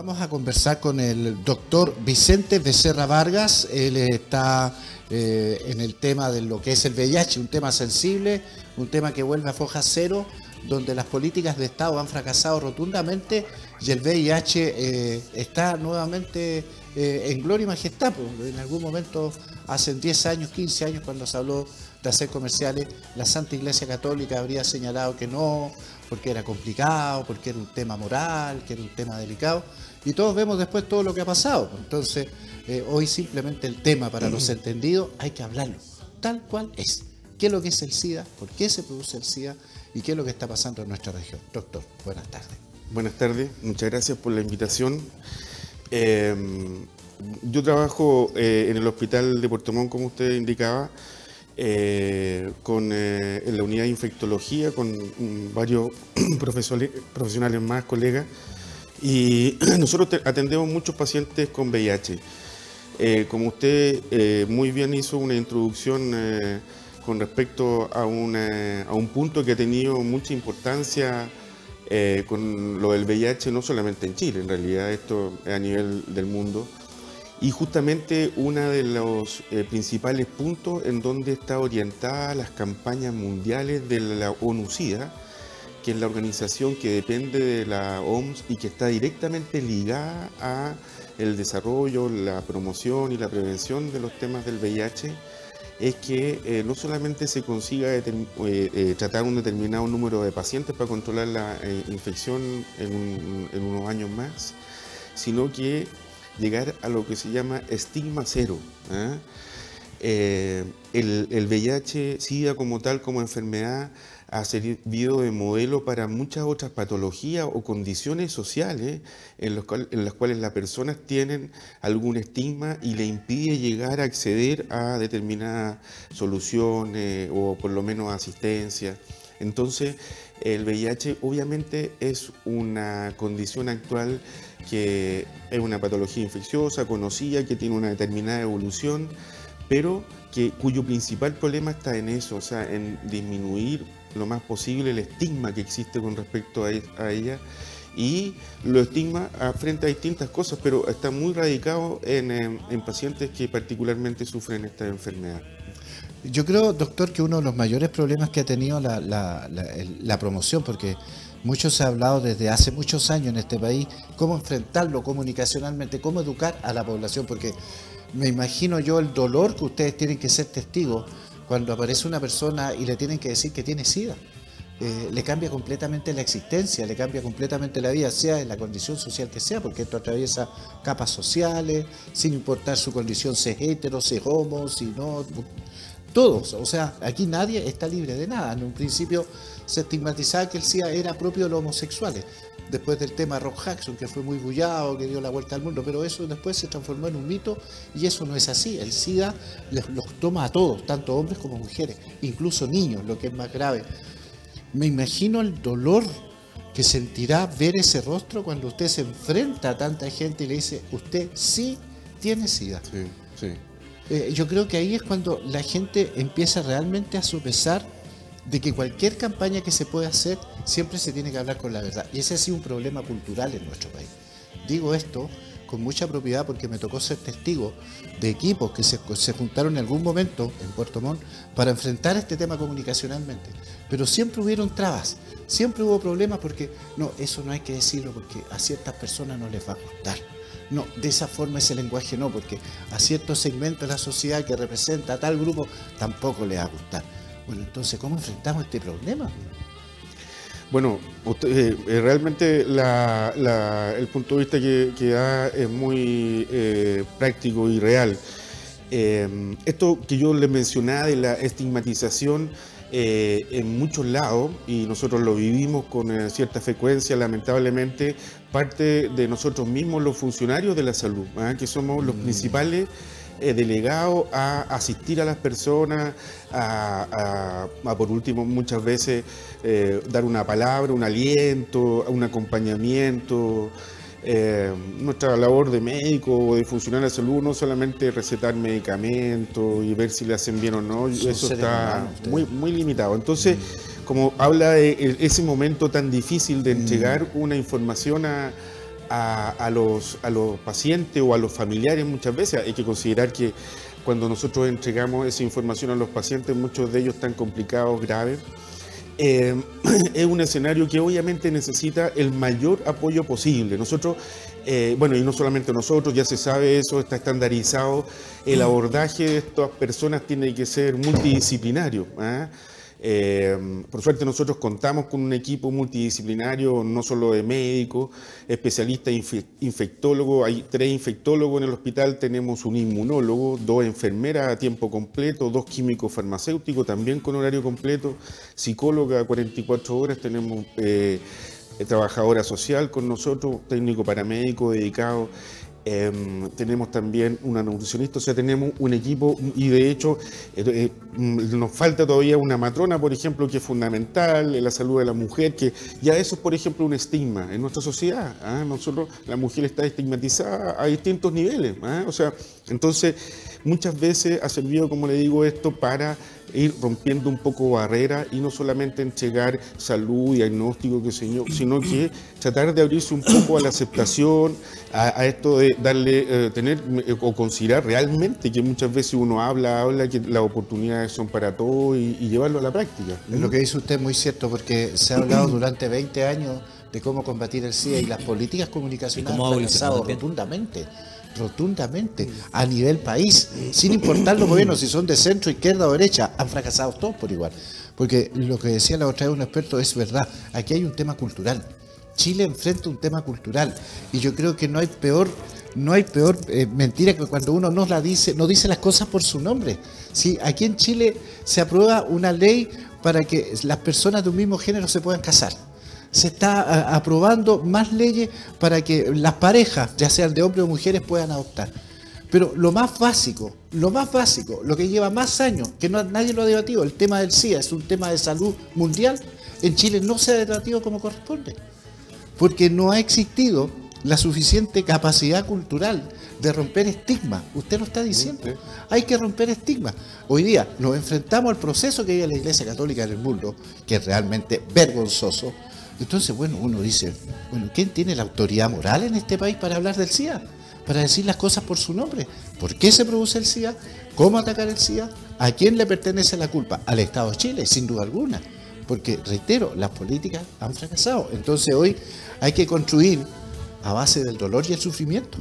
Vamos a conversar con el doctor Vicente Becerra Vargas. Él está en el tema de lo que es el VIH, un tema sensible, un tema que vuelve a foja cero, donde las políticas de Estado han fracasado rotundamente y el VIH está nuevamente en gloria y majestad. En algún momento, hace 10 años, 15 años, cuando se habló de hacer comerciales, la Santa Iglesia Católica habría señalado que no, porque era complicado, porque era un tema moral, que era un tema delicado, y todos vemos después todo lo que ha pasado. Entonces, hoy simplemente el tema para los entendidos hay que hablarlo, tal cual es. ¿Qué es lo que es el SIDA? ¿Por qué se produce el SIDA? ¿Y qué es lo que está pasando en nuestra región? Doctor, buenas tardes. Buenas tardes, muchas gracias por la invitación. Yo trabajo en el hospital de Puerto Montt, como usted indicaba, en la unidad de infectología con varios profesionales más, colegas, y nosotros atendemos muchos pacientes con VIH. Como usted muy bien hizo una introducción con respecto a un punto que ha tenido mucha importancia con lo del VIH, no solamente en Chile, en realidad esto es a nivel del mundo. Y justamente uno de los principales puntos en donde está orientada las campañas mundiales de la ONU-SIDA, que es la organización que depende de la OMS y que está directamente ligada a el desarrollo, la promoción y la prevención de los temas del VIH, es que no solamente se consiga tratar un determinado número de pacientes para controlar la infección en unos años más, sino que llegar a lo que se llama estigma cero. El VIH-Sida como tal, como enfermedad, ha servido de modelo para muchas otras patologías o condiciones sociales en las cuales las personas tienen algún estigma y le impide llegar a acceder a determinadas soluciones o por lo menos asistencia. Entonces, el VIH obviamente es una condición actual que es una patología infecciosa, conocida, que tiene una determinada evolución, pero cuyo principal problema está en eso, o sea, en disminuir lo más posible el estigma que existe con respecto a ella. Y los estigmas frente a distintas cosas, pero está muy radicado en pacientes que particularmente sufren esta enfermedad. Yo creo, doctor, que uno de los mayores problemas que ha tenido la promoción, porque mucho se ha hablado desde hace muchos años en este país, cómo enfrentarlo comunicacionalmente, cómo educar a la población, porque me imagino yo el dolor que ustedes tienen que ser testigos cuando aparece una persona y le tienen que decir que tiene SIDA. Le cambia completamente la existencia, le cambia completamente la vida, sea en la condición social que sea, porque esto atraviesa capas sociales, sin importar su condición, si es hetero, si es homo, si no, todos. O sea, aquí nadie está libre de nada. En un principio se estigmatizaba que el SIDA era propio de los homosexuales, después del tema Rock Jackson, que fue muy bullado, que dio la vuelta al mundo, pero eso después se transformó en un mito y eso no es así. El SIDA los toma a todos, tanto hombres como mujeres, incluso niños, lo que es más grave. Me imagino el dolor que sentirá ver ese rostro cuando usted se enfrenta a tanta gente y le dice, usted sí tiene SIDA. Sí, sí. Yo creo que ahí es cuando la gente empieza realmente a sopesar de que cualquier campaña que se pueda hacer siempre se tiene que hablar con la verdad. Y ese ha sido un problema cultural en nuestro país. Digo esto con mucha propiedad porque me tocó ser testigo de equipos que se juntaron en algún momento en Puerto Montt para enfrentar este tema comunicacionalmente. Pero siempre hubieron trabas, siempre hubo problemas porque no, eso no hay que decirlo porque a ciertas personas no les va a gustar. No, de esa forma ese lenguaje no, porque a ciertos segmentos de la sociedad que representa a tal grupo tampoco les va a gustar. Bueno, entonces, ¿cómo enfrentamos este problema? Bueno, realmente el punto de vista que da es muy práctico y real. Esto que yo les mencionaba de la estigmatización en muchos lados, y nosotros lo vivimos con cierta frecuencia, lamentablemente, parte de nosotros mismos, los funcionarios de la salud, que somos los principales delegados a asistir a las personas, a por último muchas veces dar una palabra, un aliento, un acompañamiento. Nuestra labor de médico o de funcionario de salud no solamente recetar medicamentos y ver si le hacen bien o no, eso está muy limitado. Entonces, como habla de ese momento tan difícil de entregar una información a los pacientes o a los familiares muchas veces. Hay que considerar que cuando nosotros entregamos esa información a los pacientes, muchos de ellos están complicados, graves. Es un escenario que obviamente necesita el mayor apoyo posible. Nosotros, bueno, y no solamente nosotros, ya se sabe eso, está estandarizado. El abordaje de estas personas tiene que ser multidisciplinario, ¿eh? Por suerte nosotros contamos con un equipo multidisciplinario, no solo de médicos, especialistas, infectólogos. Hay 3 infectólogos en el hospital, tenemos un inmunólogo, 2 enfermeras a tiempo completo, 2 químicos farmacéuticos también con horario completo, psicóloga 44 horas, tenemos trabajadora social con nosotros, técnico paramédico dedicado. Tenemos también una nutricionista, o sea, tenemos un equipo y de hecho nos falta todavía una matrona, por ejemplo, que es fundamental en la salud de la mujer, que ya eso es, por ejemplo, un estigma en nuestra sociedad, ¿eh? Nosotros, la mujer está estigmatizada a distintos niveles, ¿eh? O sea, entonces muchas veces ha servido, como le digo, esto para ir rompiendo un poco barreras y no solamente entregar salud, diagnóstico, sino que tratar de abrirse un poco a la aceptación, a esto de darle, tener o considerar realmente que muchas veces uno habla que las oportunidades son para todos y llevarlo a la práctica. Lo que dice usted es muy cierto, porque se ha hablado durante 20 años de cómo combatir el SIDA y las políticas comunicacionales han fracasado rotundamente a nivel país, sin importar los gobiernos, si son de centro, izquierda o derecha, han fracasado todos por igual. Porque lo que decía la otra vez un experto es verdad, aquí hay un tema cultural. Chile enfrenta un tema cultural y yo creo que no hay peor mentira que cuando uno no dice las cosas por su nombre. ¿Sí? Aquí en Chile se aprueba una ley para que las personas de un mismo género se puedan casar. Se está aprobando más leyes para que las parejas, ya sean de hombres o mujeres, puedan adoptar. Pero lo más básico, lo que lleva más años, que nadie lo ha debatido, el tema del SIDA, es un tema de salud mundial, en Chile no se ha debatido como corresponde, porque no ha existido la suficiente capacidad cultural de romper estigmas. Usted lo está diciendo, hay que romper estigmas. Hoy día nos enfrentamos al proceso que vive la Iglesia Católica en el mundo, que es realmente vergonzoso. Entonces, bueno, uno dice, bueno, ¿quién tiene la autoridad moral en este país para hablar del SIDA? Para decir las cosas por su nombre. ¿Por qué se produce el SIDA? ¿Cómo atacar el SIDA? ¿A quién le pertenece la culpa? Al Estado de Chile, sin duda alguna. Porque, reitero, las políticas han fracasado. Entonces hoy hay que construir a base del dolor y el sufrimiento.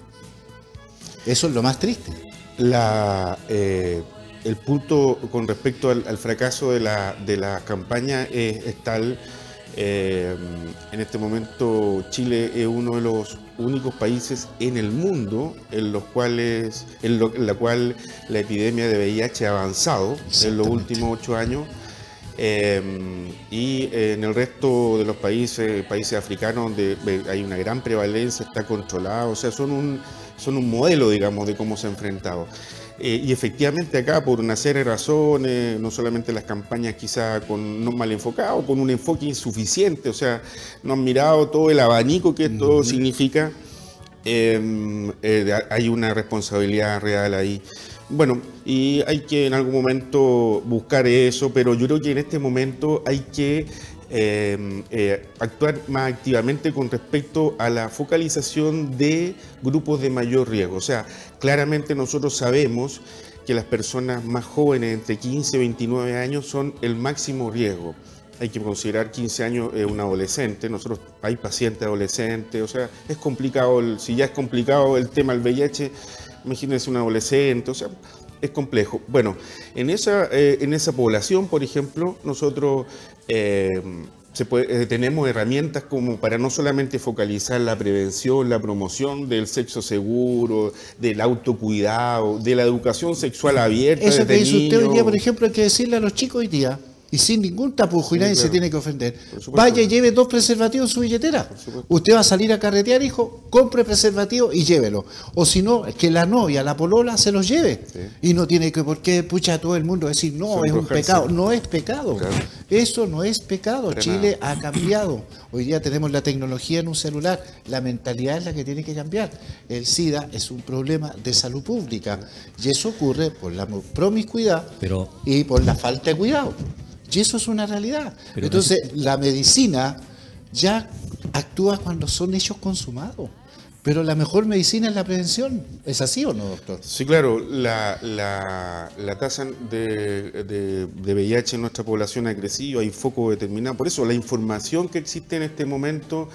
Eso es lo más triste. El punto con respecto al fracaso de la campaña es tal. En este momento Chile es uno de los únicos países en el mundo en la cual la epidemia de VIH ha avanzado en los últimos 8 años, y en el resto de los países africanos donde hay una gran prevalencia, está controlado, o sea, son un modelo, digamos, de cómo se ha enfrentado. Y efectivamente acá, por una serie de razones, no solamente las campañas quizá no mal enfocadas, con un enfoque insuficiente, o sea, no han mirado todo el abanico que esto significa, hay una responsabilidad real ahí. Bueno, y hay que en algún momento buscar eso, pero yo creo que en este momento hay que actuar más activamente con respecto a la focalización de grupos de mayor riesgo. O sea, claramente nosotros sabemos que las personas más jóvenes, entre 15 y 29 años, son el máximo riesgo. Hay que considerar 15 años un adolescente, nosotros hay pacientes adolescentes, o sea, es complicado, si ya es complicado el tema del VIH, imagínense un adolescente, o sea, es complejo. Bueno, en esa población, por ejemplo, nosotros tenemos herramientas como para no solamente focalizar la prevención, la promoción del sexo seguro, del autocuidado, de la educación sexual abierta. Eso que dice usted hoy día, por ejemplo, hay que decirle a los chicos hoy día, y sin ningún tapujo, y nadie se tiene que ofender. Vaya y lleve 2 preservativos en su billetera. Usted va a salir a carretear, hijo, compre preservativos y llévelo. O si no, que la novia, la polola, se los lleve. Sí. Y no tiene que, por qué, pucha, todo el mundo decir, no, es un pecado. No es pecado. Claro. Eso no es pecado. Chile ha cambiado. Hoy día tenemos la tecnología en un celular. La mentalidad es la que tiene que cambiar. El SIDA es un problema de salud pública. Y eso ocurre por la promiscuidad y por la falta de cuidado. Y eso es una realidad. Pero entonces, la medicina ya actúa cuando son hechos consumados. Pero la mejor medicina es la prevención. ¿Es así o no, doctor? Sí, claro, la tasa de VIH en nuestra población ha crecido, hay foco determinado. Por eso la información que existe en este momento,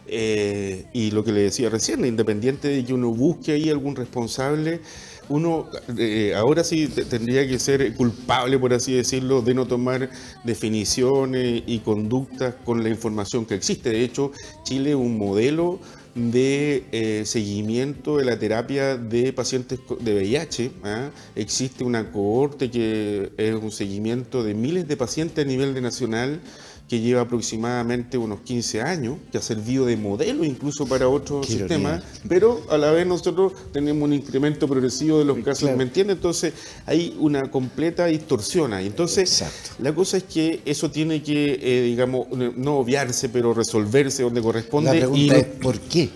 y lo que le decía recién, independiente de que uno busque ahí algún responsable, uno ahora sí tendría que ser culpable, por así decirlo, de no tomar definiciones y conductas con la información que existe. De hecho, Chile es un modelo de seguimiento de la terapia de pacientes de VIH. Existe una cohorte que es un seguimiento de miles de pacientes a nivel nacional, que lleva aproximadamente unos 15 años, que ha servido de modelo incluso para otros sistemas, pero a la vez nosotros tenemos un incremento progresivo de los casos, claro. ¿Me entiende? Entonces hay una completa distorsión ahí. Entonces, exacto. La cosa es que eso tiene que, digamos, no obviarse, pero resolverse donde corresponde. La pregunta es, ¿por qué?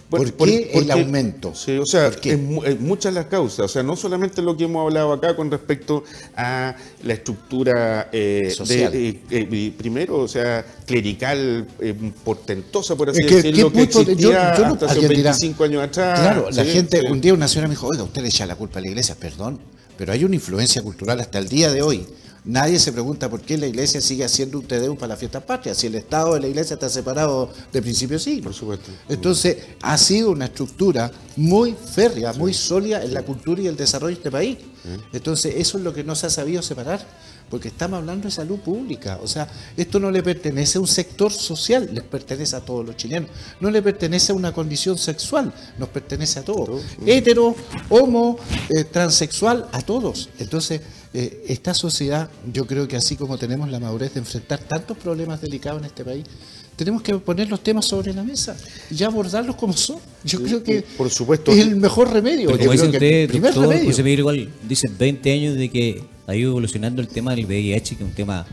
¿Por qué el aumento? Sí, o sea, es muchas las causas. O sea, no solamente lo que hemos hablado acá con respecto a la estructura social. Primero, o sea, clerical, portentosa, por así decirlo, que existía hasta hace 25 años atrás. Claro, la gente, un día una señora me dijo, oiga, usted le echa la culpa a la iglesia. Perdón, pero hay una influencia cultural hasta el día de hoy. Nadie se pregunta por qué la iglesia sigue haciendo un Te Deum para la fiesta patria, si el Estado de la iglesia está separado de principio de siglo. Por supuesto. Entonces, ha sido una estructura muy férrea, muy sólida en la cultura y el desarrollo de este país. Entonces, eso es lo que no se ha sabido separar, porque estamos hablando de salud pública. O sea, esto no le pertenece a un sector social, les pertenece a todos los chilenos. No le pertenece a una condición sexual, nos pertenece a todos. Hetero, homo, transexual, a todos. Entonces, esta sociedad, yo creo que así como tenemos la madurez de enfrentar tantos problemas delicados en este país, tenemos que poner los temas sobre la mesa y abordarlos como son. Yo creo que por supuesto es el mejor remedio. Pero como dice usted, el primer doctor, remedio. José Miguel, igual dice 20 años de que ha ido evolucionando el tema del VIH, que es un tema,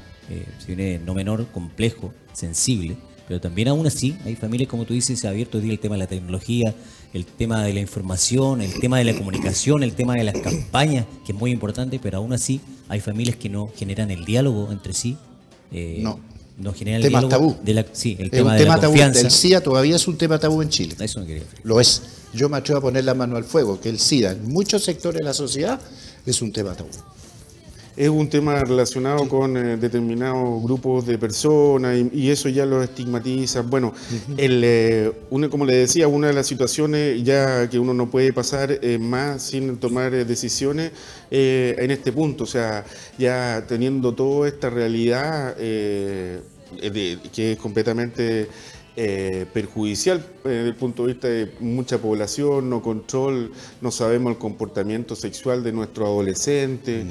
si viene no menor, complejo, sensible, pero también aún así hay familias, como tú dices, se ha abierto hoy día el tema de la tecnología, el tema de la información, el tema de la comunicación, el tema de las campañas, que es muy importante, pero aún así hay familias que no generan el diálogo entre sí. No genera el temas diálogo tabú. El tema de la confianza. El SIDA todavía es un tema tabú en Chile. Eso no quería decir. Lo es. Yo me atrevo a poner la mano al fuego, que el SIDA en muchos sectores de la sociedad es un tema tabú. Es un tema relacionado con determinados grupos de personas y eso ya los estigmatiza. Bueno, como le decía, una de las situaciones ya que uno no puede pasar más sin tomar decisiones en este punto. O sea, ya teniendo toda esta realidad que es completamente perjudicial desde el punto de vista de mucha población, no control, no sabemos el comportamiento sexual de nuestros adolescentes.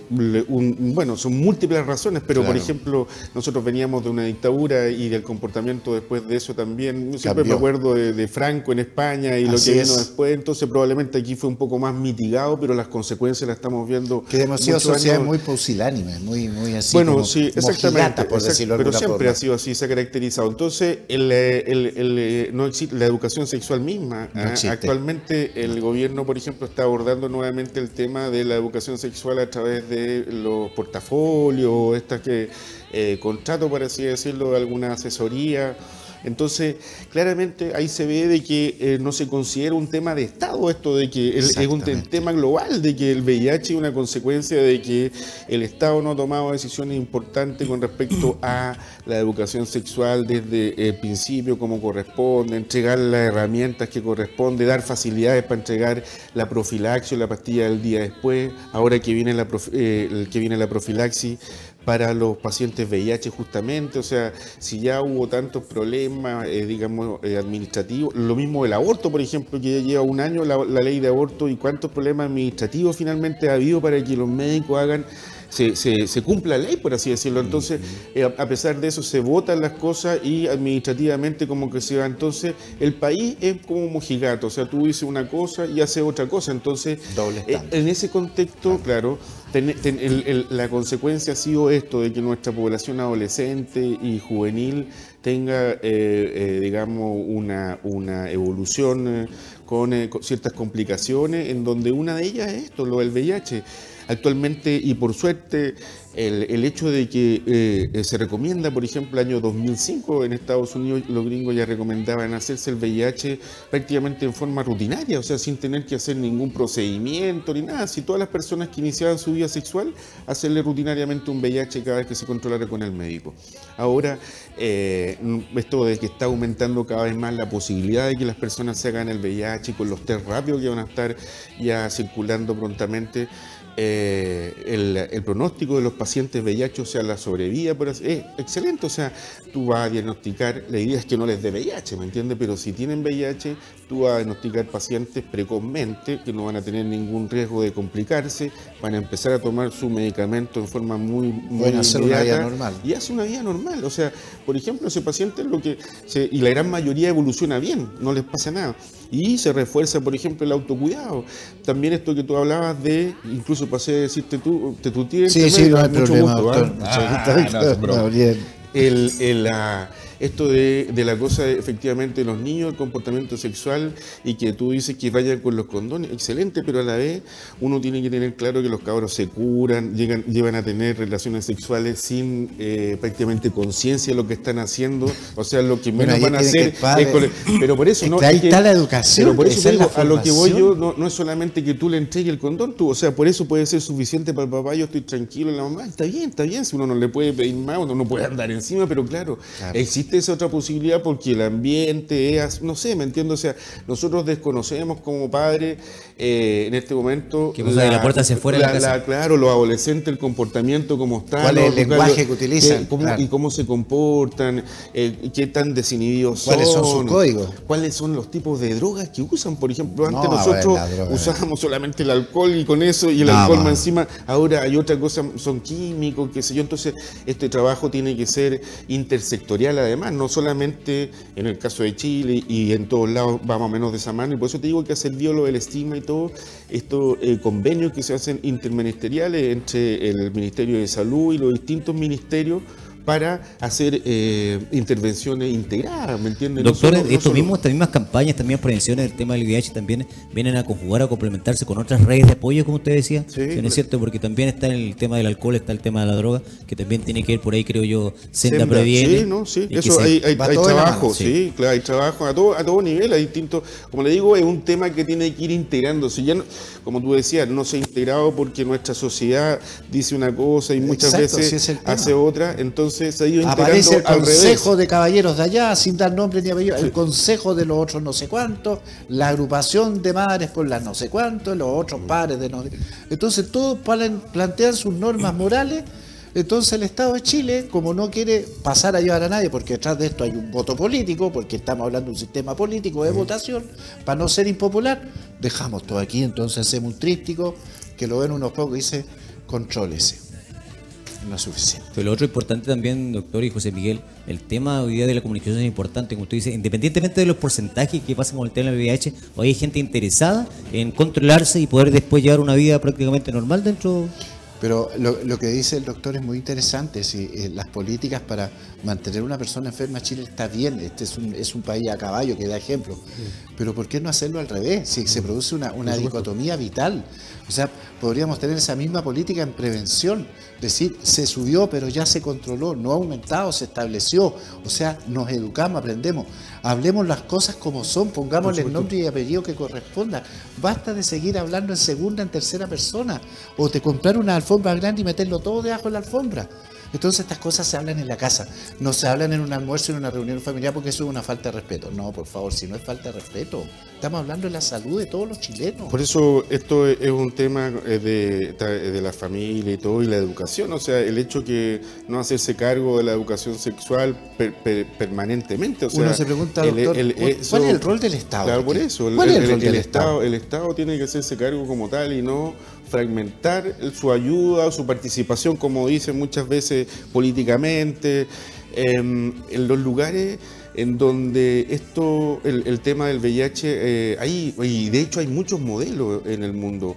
Bueno, son múltiples razones, pero claro. Por ejemplo, nosotros veníamos de una dictadura y del comportamiento después de eso también. Yo siempre me acuerdo de Franco en España y lo que vino después, entonces probablemente aquí fue un poco más mitigado, pero las consecuencias las estamos viendo. Que hemos sido sociedades muy pusilánimes, muy así. Bueno, como, sí, como exactamente. Gigata, por decirlo pero siempre forma. Ha sido así, se ha caracterizado. Entonces, no existe la educación sexual misma. No actualmente el gobierno, por ejemplo, está abordando nuevamente el tema de la educación sexual a través de los portafolios, contratos, por así decirlo, de alguna asesoría. Entonces, claramente ahí se ve de que no se considera un tema de Estado esto, de que es un tema global, de que el VIH es una consecuencia de que el Estado no ha tomado decisiones importantes con respecto a la educación sexual desde el principio, como corresponde, entregar las herramientas que corresponde, dar facilidades para entregar la profilaxis o la pastilla del día después, ahora que viene la profilaxis para los pacientes VIH justamente. O sea, si ya hubo tantos problemas, administrativos, lo mismo el aborto, por ejemplo, que ya lleva un año la ley de aborto, y cuántos problemas administrativos finalmente ha habido para que los médicos se cumpla la ley, por así decirlo. Entonces, a pesar de eso, se votan las cosas y administrativamente como que se va. Entonces, el país es como un mojigato, o sea, tú dices una cosa y haces otra cosa. Entonces, en ese contexto, claro, la consecuencia ha sido esto, de que nuestra población adolescente y juvenil tenga, digamos, una evolución con ciertas complicaciones, en donde una de ellas es esto, lo del VIH. Actualmente, y por suerte, el hecho de que se recomienda, por ejemplo, el año 2005 en Estados Unidos, los gringos ya recomendaban hacerse el VIH prácticamente en forma rutinaria, o sea, sin tener que hacer ningún procedimiento ni nada. Si todas las personas que iniciaban su vida sexual, hacerle rutinariamente un VIH cada vez que se controlara con el médico. Ahora, esto de que está aumentando cada vez más la posibilidad de que las personas se hagan el VIH con los test rápidos que van a estar ya circulando prontamente. El pronóstico de los pacientes VIH, o sea, la sobrevida, es excelente. O sea, tú vas a diagnosticar, la idea es que no les dé VIH, ¿me entiendes? Pero si tienen VIH, tú vas a diagnosticar pacientes precozmente que no van a tener ningún riesgo de complicarse, van a empezar a tomar su medicamento en forma muy hacer una vida normal. Y hace una vida normal. O sea, por ejemplo, ese paciente y la gran mayoría evoluciona bien, no les pasa nada. Y se refuerza, por ejemplo, el autocuidado. También esto que tú hablabas de, incluso pasé a decirte tú, te tuteé. Sí, no hay mucho problema, gusto, doctor. no, bien. Esto de la cosa, efectivamente, de los niños, el comportamiento sexual, y que tú dices que vayan con los condones, excelente, pero a la vez uno tiene que tener claro que los cabros se curan, llevan a tener relaciones sexuales sin prácticamente conciencia de lo que están haciendo, o sea, lo que menos van a hacer pero por eso ahí está la educación, pero por eso te digo, a lo que voy yo, no es solamente que tú le entregues el condón, o sea, por eso puede ser suficiente para el papá, yo estoy tranquilo, la mamá, está bien, si uno no le puede pedir más, uno no puede andar encima, pero claro. Existe esa otra posibilidad porque el ambiente es, no sé, ¿me entiendo? O sea, nosotros desconocemos como padres en este momento que de la puerta hacia afuera claro, los adolescentes, el comportamiento, cómo están, cuál es el lenguaje que utilizan, y cómo se comportan, qué tan desinhibidos cuáles son sus códigos, cuáles son los tipos de drogas que usan. Por ejemplo, antes nosotros usábamos solamente el alcohol y con eso, y el alcohol más encima, ahora hay otra cosa, son químicos, qué sé yo. Entonces este trabajo tiene que ser intersectorial, además, no solamente en el caso de Chile, y en todos lados va más o menos de esa mano, y por eso te digo que ha servido lo del estigma y todo estos convenios que se hacen interministeriales entre el Ministerio de Salud y los distintos ministerios para hacer intervenciones integradas, ¿me entiendes? Doctor, estas mismas campañas, estas mismas prevenciones del tema del VIH también vienen a conjugar, a complementarse con otras redes de apoyo, como usted decía. Sí, ¿no es cierto? Porque también está el tema del alcohol, está el tema de la droga, que también tiene que ver por ahí, creo yo, Senda Previene. Sí, ¿no? Sí, eso hay trabajo, sí, claro, hay trabajo a todo nivel, hay distintos, como le digo, es un tema que tiene que ir integrándose. Ya no, como tú decías, no se ha integrado porque nuestra sociedad dice una cosa y muchas veces hace otra, entonces se ha ido aparece el consejo de caballeros de allá, sin dar nombre ni apellido, el consejo de los otros no sé cuántos, la agrupación de madres por las no sé cuántos, los otros padres de no sé. Entonces todos plantean sus normas morales. Entonces el Estado de Chile, como no quiere pasar a llevar a nadie, porque detrás de esto hay un voto político, porque estamos hablando de un sistema político de votación, para no ser impopular, dejamos todo aquí, entonces hacemos un tríptico que lo ven unos pocos y dice, contrólese. No es suficiente. Pero lo otro importante también, doctor y José Miguel, el tema hoy día de la comunicación es importante, como usted dice, independientemente de los porcentajes que pasan con el tema del VIH, hoy hay gente interesada en controlarse y poder después llevar una vida prácticamente normal dentro. Pero lo que dice el doctor es muy interesante. Si las políticas para mantener una persona enferma en Chile está bien, este es un país a caballo que da ejemplo, pero ¿por qué no hacerlo al revés? Si se produce una dicotomía vital, o sea, podríamos tener esa misma política en prevención, decir, se subió pero ya se controló, no ha aumentado, se estableció, o sea, nos educamos, aprendemos, hablemos las cosas como son, pongámosle el nombre y apellido que corresponda, basta de seguir hablando en segunda, en tercera persona, o de comprar una alfombra grande y meterlo todo debajo de la alfombra. Entonces estas cosas se hablan en la casa, no se hablan en un almuerzo, en una reunión familiar, porque eso es una falta de respeto. No, por favor, si no es falta de respeto, estamos hablando de la salud de todos los chilenos. Por eso esto es un tema de la familia y todo, y la educación, o sea, el hecho que no hacerse cargo de la educación sexual permanentemente. O sea, uno se pregunta, doctor, ¿cuál es el rol del Estado? Claro, por eso, el Estado tiene que hacerse cargo como tal y no fragmentar su ayuda, su participación, como dicen muchas veces políticamente, en los lugares en donde el tema del VIH, y de hecho hay muchos modelos en el mundo.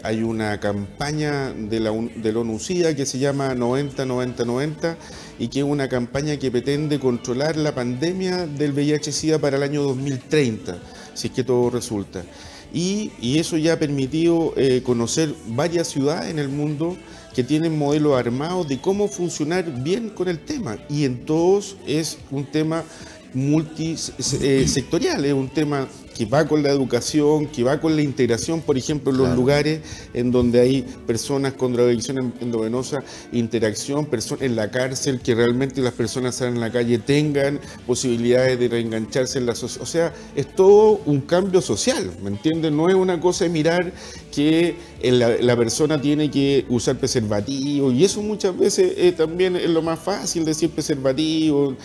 Hay una campaña de la ONU-SIDA que se llama 90-90-90 y que es una campaña que pretende controlar la pandemia del VIH-Sida para el año 2030, si es que todo resulta. y eso ya ha permitido conocer varias ciudades en el mundo que tienen modelos armados de cómo funcionar bien con el tema, y en todos es un tema multisectorial, es un tema que va con la educación, que va con la integración, por ejemplo, en los lugares en donde hay personas con drogadicción endovenosa, interacción, en la cárcel, que realmente las personas salen a la calle tengan posibilidades de reengancharse en la sociedad. O sea, es todo un cambio social, ¿me entiendes? No es una cosa de mirar que la persona tiene que usar preservativo, y eso muchas veces también es lo más fácil, decir preservativo,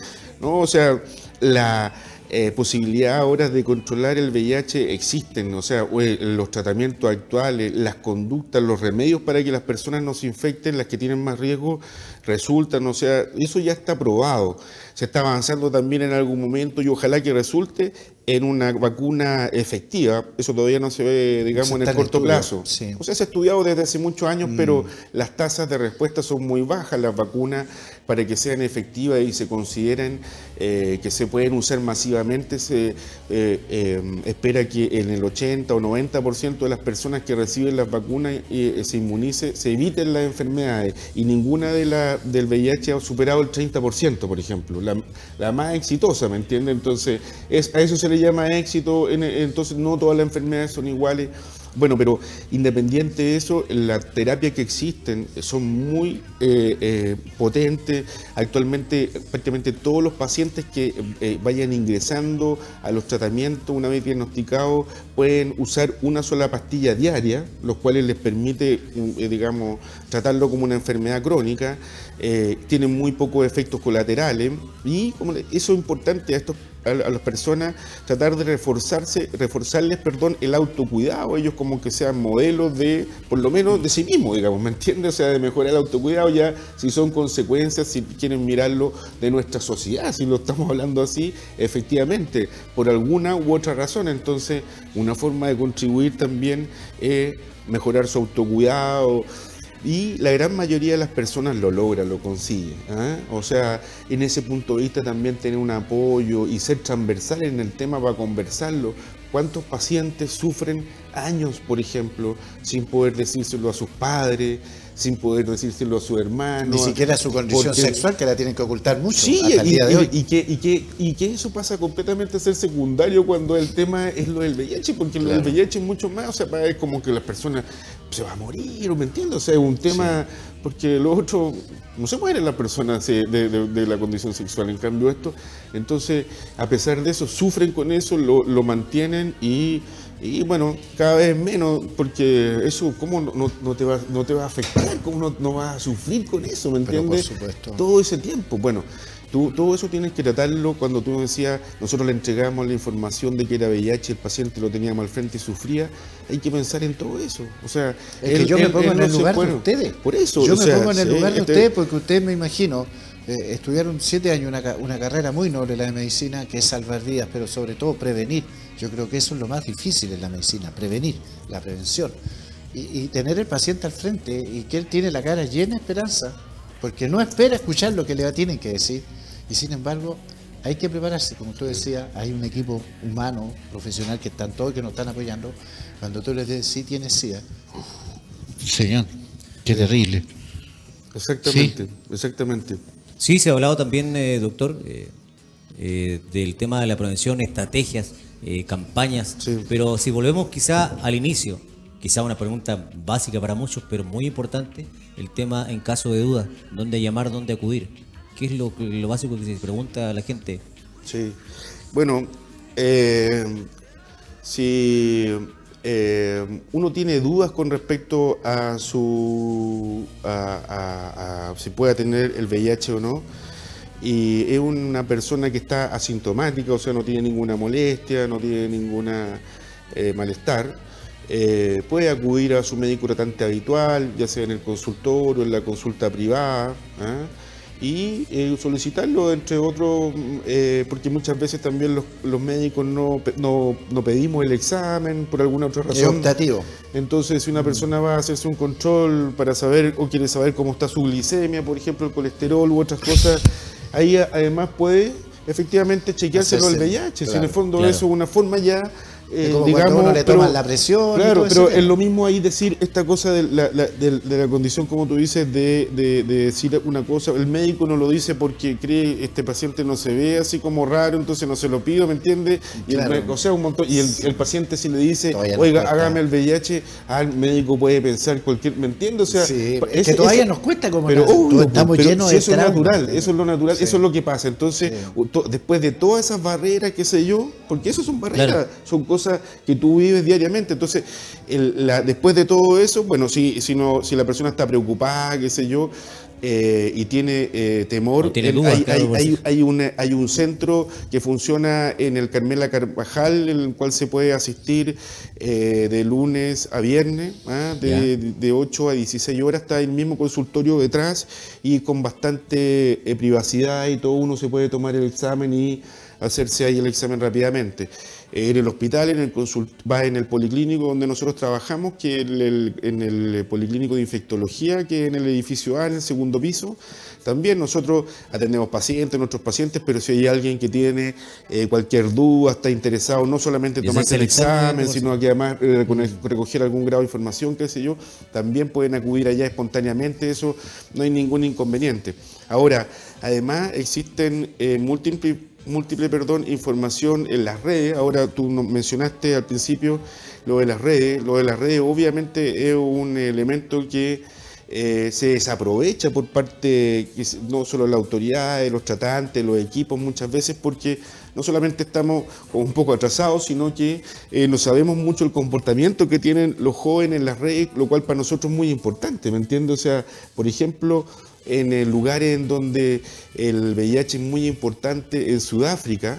¿no? O sea, la posibilidad ahora de controlar el VIH existen, o sea, los tratamientos actuales, las conductas, los remedios para que las personas no se infecten, las que tienen más riesgo, resultan, o sea, eso ya está probado. Se está avanzando también en algún momento, y ojalá que resulte en una vacuna efectiva. Eso todavía no se ve, digamos, en el corto plazo. Sí. O sea, se ha estudiado desde hace muchos años, pero las tasas de respuesta son muy bajas. Las vacunas, para que sean efectivas y se consideren que se pueden usar masivamente, se espera que en el 80 o 90% de las personas que reciben las vacunas se inmunice, se eviten las enfermedades, y ninguna del VIH ha superado el 30%, por ejemplo. La más exitosa, ¿me entiende? Entonces, a eso se le llama éxito. Entonces, no todas las enfermedades son iguales. Bueno, pero independiente de eso, las terapias que existen son muy potentes. Actualmente, prácticamente todos los pacientes que vayan ingresando a los tratamientos, una vez diagnosticados, pueden usar una sola pastilla diaria, los cuales les permite, digamos, tratarlo como una enfermedad crónica. Tienen muy pocos efectos colaterales, y eso es importante a las personas, tratar de reforzarles el autocuidado, ellos como que sean modelos de, por lo menos, de sí mismos, digamos, ¿me entiendes? O sea, de mejorar el autocuidado, ya si son consecuencias, si quieren mirarlo de nuestra sociedad, si lo estamos hablando así, efectivamente, por alguna u otra razón. Entonces, una forma de contribuir también es mejorar su autocuidado. Y la gran mayoría de las personas lo logra, lo consigue, ¿eh? O sea, en ese punto de vista también tener un apoyo y ser transversal en el tema para conversarlo. ¿Cuántos pacientes sufren años, por ejemplo, sin poder decírselo a sus padres, sin poder decírselo a su hermano? Ni siquiera su condición sexual, que la tienen que ocultar mucho, sí, hasta el día de hoy. Y que eso pasa completamente a ser secundario cuando el tema es lo del VIH, porque lo del VIH es mucho más, o sea, es como que las personas se va a morir, ¿me entiendes? O sea, es un tema, porque lo otro, no se mueren las personas de la condición sexual, en cambio esto, entonces, a pesar de eso, sufren con eso, lo mantienen, y bueno, cada vez menos, porque eso, ¿cómo no te va a afectar? ¿Cómo no vas a sufrir con eso? ¿Me entiendes? Por supuesto. Todo ese tiempo. Bueno, todo eso tienes que tratarlo. Cuando tú decías, nosotros le entregamos la información de que era VIH, el paciente lo teníamos al frente y sufría, hay que pensar en todo eso. O sea, es que yo me pongo en el lugar de ustedes. Por eso. Yo me pongo en el lugar de ustedes, porque ustedes, me imagino, estudiaron 7 años una carrera muy noble, la de medicina, que es salvar vidas, pero sobre todo prevenir. Yo creo que eso es lo más difícil en la medicina, prevenir, la prevención. Y tener el paciente al frente, y que él tiene la cara llena de esperanza, porque no espera escuchar lo que le tienen que decir. Y sin embargo, hay que prepararse, como tú decías, hay un equipo humano, profesional, que están todos, que nos están apoyando. Cuando tú les dices, sí tienes SIDA, señor, qué terrible. Exactamente, exactamente. Sí, se ha hablado también, doctor, del tema de la prevención, estrategias, campañas, pero si volvemos quizá al inicio, quizá una pregunta básica para muchos, pero muy importante, el tema en caso de duda, dónde llamar, dónde acudir. ¿Qué es lo básico que se pregunta a la gente? Sí, bueno, si uno tiene dudas con respecto a si puede tener el VIH o no, y es una persona que está asintomática, o sea, no tiene ninguna molestia, no tiene ninguna malestar, puede acudir a su médico tratante habitual, ya sea en el consultorio, en la consulta privada, y solicitarlo, entre otros, porque muchas veces también los médicos no pedimos el examen por alguna otra razón. Es optativo. Entonces, si una persona va a hacerse un control para saber, o quiere saber cómo está su glicemia, por ejemplo, el colesterol u otras cosas, ahí además puede efectivamente chequeárselo al VIH. Claro, si en el fondo eso es una forma ya como cuando uno le toman la presión. Claro, pero es lo mismo ahí decir esta cosa de la condición, como tú dices, de decir una cosa. El médico no lo dice porque cree este paciente no se ve así como raro, entonces no se lo pido, ¿me entiendes? Y o sea, un montón. Y el paciente si le dice, oiga, hágame el VIH, el médico puede pensar cualquier, ¿me entiendes? O sea, sí, es que todavía nos cuesta como pero, estamos llenos de eso es natural, eso es lo natural, sí. Eso es lo que pasa. Entonces, después de todas esas barreras, qué sé yo, porque eso son barreras, son cosas que tú vives diariamente. Entonces, después de todo eso, bueno, si la persona está preocupada, qué sé yo, y tiene temor, tiene dudas, hay un centro que funciona en el Carmela Carvajal, en el cual se puede asistir de lunes a viernes, de 8 a 16 horas, está el mismo consultorio detrás y con bastante privacidad y todo, uno se puede tomar el examen y hacerse ahí el examen rápidamente. En el hospital, va en el policlínico donde nosotros trabajamos, que en el policlínico de infectología, que en el edificio A, en el segundo piso. También nosotros atendemos nuestros pacientes, pero si hay alguien que tiene cualquier duda, está interesado, no solamente en tomarse el examen, sino que además recoger algún grado de información, qué sé yo, también pueden acudir allá espontáneamente, eso no hay ningún inconveniente. Ahora, además existen múltiple información en las redes. Ahora tú mencionaste al principio lo de las redes. Lo de las redes obviamente es un elemento que se desaprovecha por parte no solo de la autoridad, de los tratantes, los equipos muchas veces, porque no solamente estamos un poco atrasados, sino que no sabemos mucho el comportamiento que tienen los jóvenes en las redes, lo cual para nosotros es muy importante, ¿me entiendes? O sea, por ejemplo, en lugares en donde el VIH es muy importante, en Sudáfrica,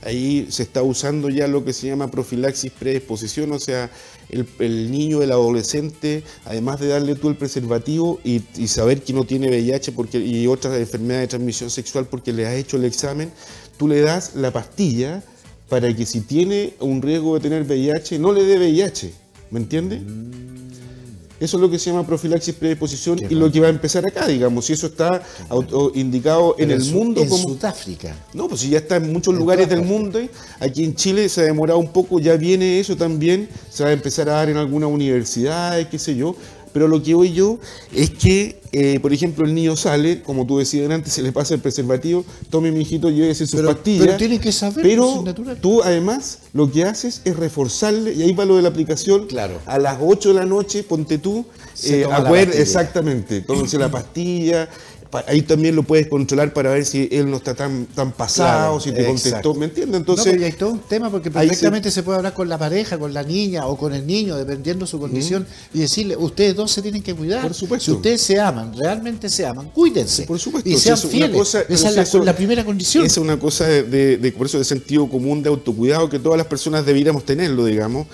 ahí se está usando ya lo que se llama profilaxis predisposición, o sea, el niño, el adolescente, además de darle tú el preservativo y saber que no tiene VIH y otras enfermedades de transmisión sexual porque le has hecho el examen, tú le das la pastilla para que si tiene un riesgo de tener VIH, no le dé VIH, ¿me entiendes? Eso es lo que se llama profilaxis predisposición y lo que va a empezar acá, digamos, si eso está indicado en el mundo. En Sudáfrica. No, pues si ya está en muchos lugares del mundo, aquí en Chile se ha demorado un poco, ya viene eso también, se va a empezar a dar en algunas universidades, qué sé yo, pero lo que voy yo es que, por ejemplo, el niño sale, como tú decías antes, se le pasa el preservativo, tome mi hijito, llévese sus pastillas. Pero tiene que saber, pero tú además lo que haces es reforzarle, y ahí va lo de la aplicación, a las 8 de la noche, ponte tú, exactamente, tómese la pastilla. Ahí también lo puedes controlar para ver si él no está tan pasado, si te contestó, ¿me entiendes? Entonces, no, y hay todo un tema porque perfectamente se puede hablar con la pareja, con la niña o con el niño, dependiendo de su condición, y decirle, ustedes dos se tienen que cuidar. Por supuesto. Si ustedes se aman, realmente se aman, cuídense. Por supuesto. Y sean fieles. Esa es la primera condición. Esa es una cosa por eso de sentido común, de autocuidado, que todas las personas debiéramos tenerlo, digamos.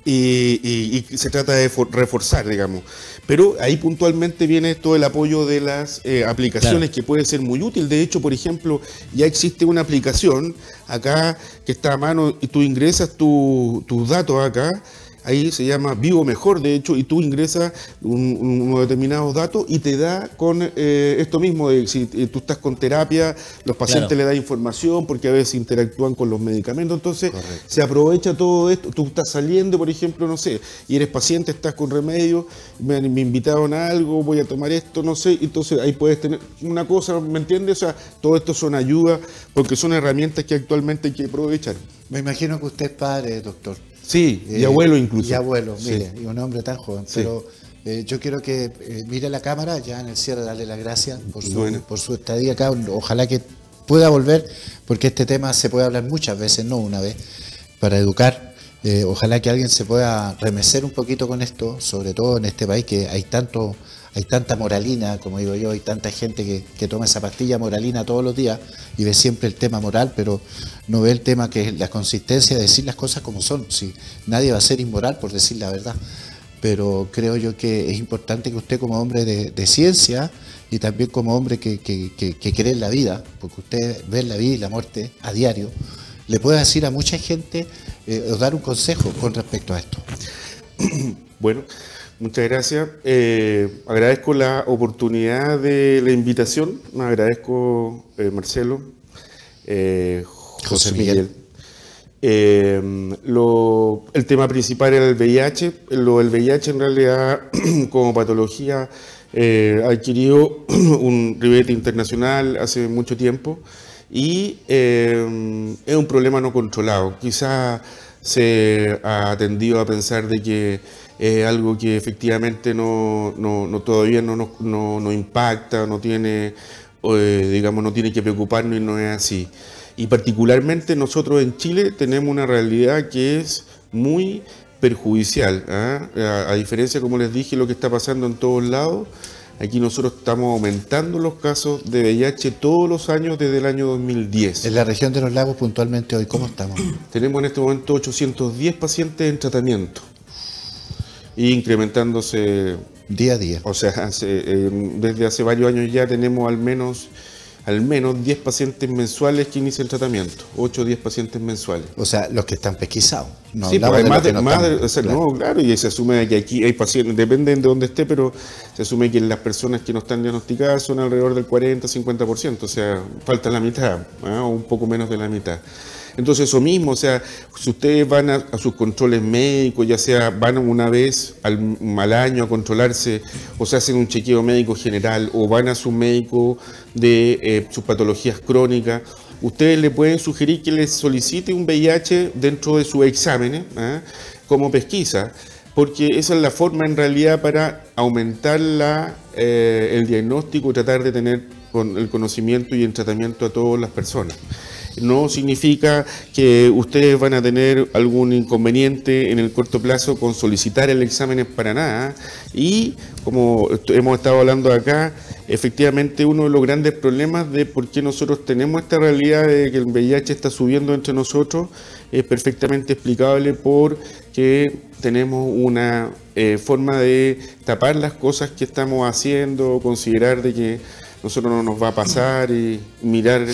Y se trata de reforzar, digamos. Pero ahí puntualmente viene todo el apoyo de las aplicaciones, que puede ser muy útil. De hecho, por ejemplo, ya existe una aplicación acá que está a mano y tú ingresas tus datos acá. Ahí se llama Vivo Mejor, de hecho, y tú ingresas unos determinados datos y te da con esto mismo, de si tú estás con terapia, los pacientes le dan información porque a veces interactúan con los medicamentos, entonces se aprovecha todo esto. Tú estás saliendo, por ejemplo, no sé, y eres paciente, estás con remedio, me invitaron a algo, voy a tomar esto, no sé, entonces ahí puedes tener una cosa, ¿me entiendes? O sea, todo esto son ayudas porque son herramientas que actualmente hay que aprovechar. Me imagino que usted es padre, doctor. Sí, y abuelo incluso. Y abuelo, mire, y un hombre tan joven. Sí. Pero yo quiero que mire la cámara, ya en el cierre darle las gracias por su estadía acá. Ojalá que pueda volver, porque este tema se puede hablar muchas veces, no una vez, para educar. Ojalá que alguien se pueda remecer un poquito con esto, sobre todo en este país que hay tanta moralina, como digo yo, hay tanta gente que toma esa pastilla moralina todos los días y ve siempre el tema moral, pero no ve el tema que es la consistencia de decir las cosas como son. Si nadie va a ser inmoral por decir la verdad, pero creo yo que es importante que usted como hombre de ciencia y también como hombre que cree en la vida, porque usted ve la vida y la muerte a diario, le pueda decir a mucha gente o dar un consejo con respecto a esto. Bueno, muchas gracias. Agradezco la oportunidad de la invitación. Agradezco Marcelo, José Miguel. El tema principal era el VIH. El VIH en realidad como patología ha adquirido un ribete internacional hace mucho tiempo y es un problema no controlado. Quizás se ha tendido a pensar de que es algo que efectivamente todavía no impacta, no tiene, digamos, no tiene que preocuparnos, y no es así. Y particularmente nosotros en Chile tenemos una realidad que es muy perjudicial, ¿eh? A diferencia, como les dije, lo que está pasando en todos lados, aquí nosotros estamos aumentando los casos de VIH todos los años desde el año 2010. En la región de los lagos puntualmente hoy, ¿cómo estamos? Tenemos en este momento 810 pacientes en tratamiento y incrementándose día a día. O sea, desde hace varios años ya tenemos al menos 10 pacientes mensuales que inician tratamiento, 8 o 10 pacientes mensuales. O sea, los que están pesquisados. No, sí, pues claro, y se asume que aquí hay pacientes, depende de dónde esté, pero se asume que las personas que no están diagnosticadas son alrededor del 40-50%, o sea, falta la mitad, o un poco menos de la mitad. Entonces eso mismo, o sea, si ustedes van a sus controles médicos, ya sea van una vez al año a controlarse, o se hacen un chequeo médico general, o van a su médico de sus patologías crónicas, ustedes le pueden sugerir que les solicite un VIH dentro de sus exámenes, como pesquisa, porque esa es la forma en realidad para aumentar el diagnóstico y tratar de tener el conocimiento y el tratamiento a todas las personas. No significa que ustedes van a tener algún inconveniente en el corto plazo con solicitar el examen, para nada. Y como hemos estado hablando acá, efectivamente uno de los grandes problemas de por qué nosotros tenemos esta realidad de que el VIH está subiendo entre nosotros es perfectamente explicable porque tenemos una forma de tapar las cosas que estamos haciendo, considerar de que nosotros no nos va a pasar y mirar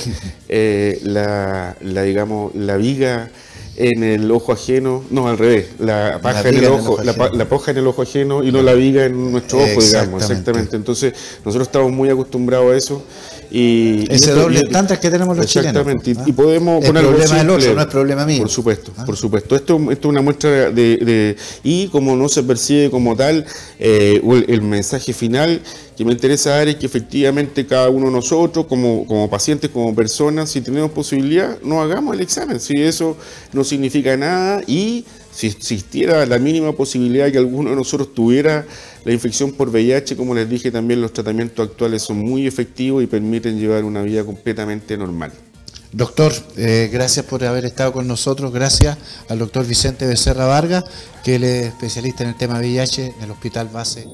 digamos, la viga en el ojo ajeno, no, al revés, la paja en el ojo, la paja en el ojo ajeno y no la viga en nuestro ojo, digamos, exactamente. Entonces, nosotros estamos muy acostumbrados a eso. Y ese doble estándar que tenemos los chilenos. Exactamente, y podemos poner algo simple. El problema del otro, no es problema mío. Por supuesto. Esto es una muestra y como no se percibe como tal, el mensaje final que me interesa dar es que efectivamente cada uno de nosotros, como pacientes, como personas, si tenemos posibilidad, no hagamos el examen. Si eso no significa nada y si existiera la mínima posibilidad que alguno de nosotros tuviera la infección por VIH, como les dije, también los tratamientos actuales son muy efectivos y permiten llevar una vida completamente normal. Doctor, gracias por haber estado con nosotros. Gracias al doctor Vicente Becerra Vargas, que él es especialista en el tema VIH en el Hospital Base.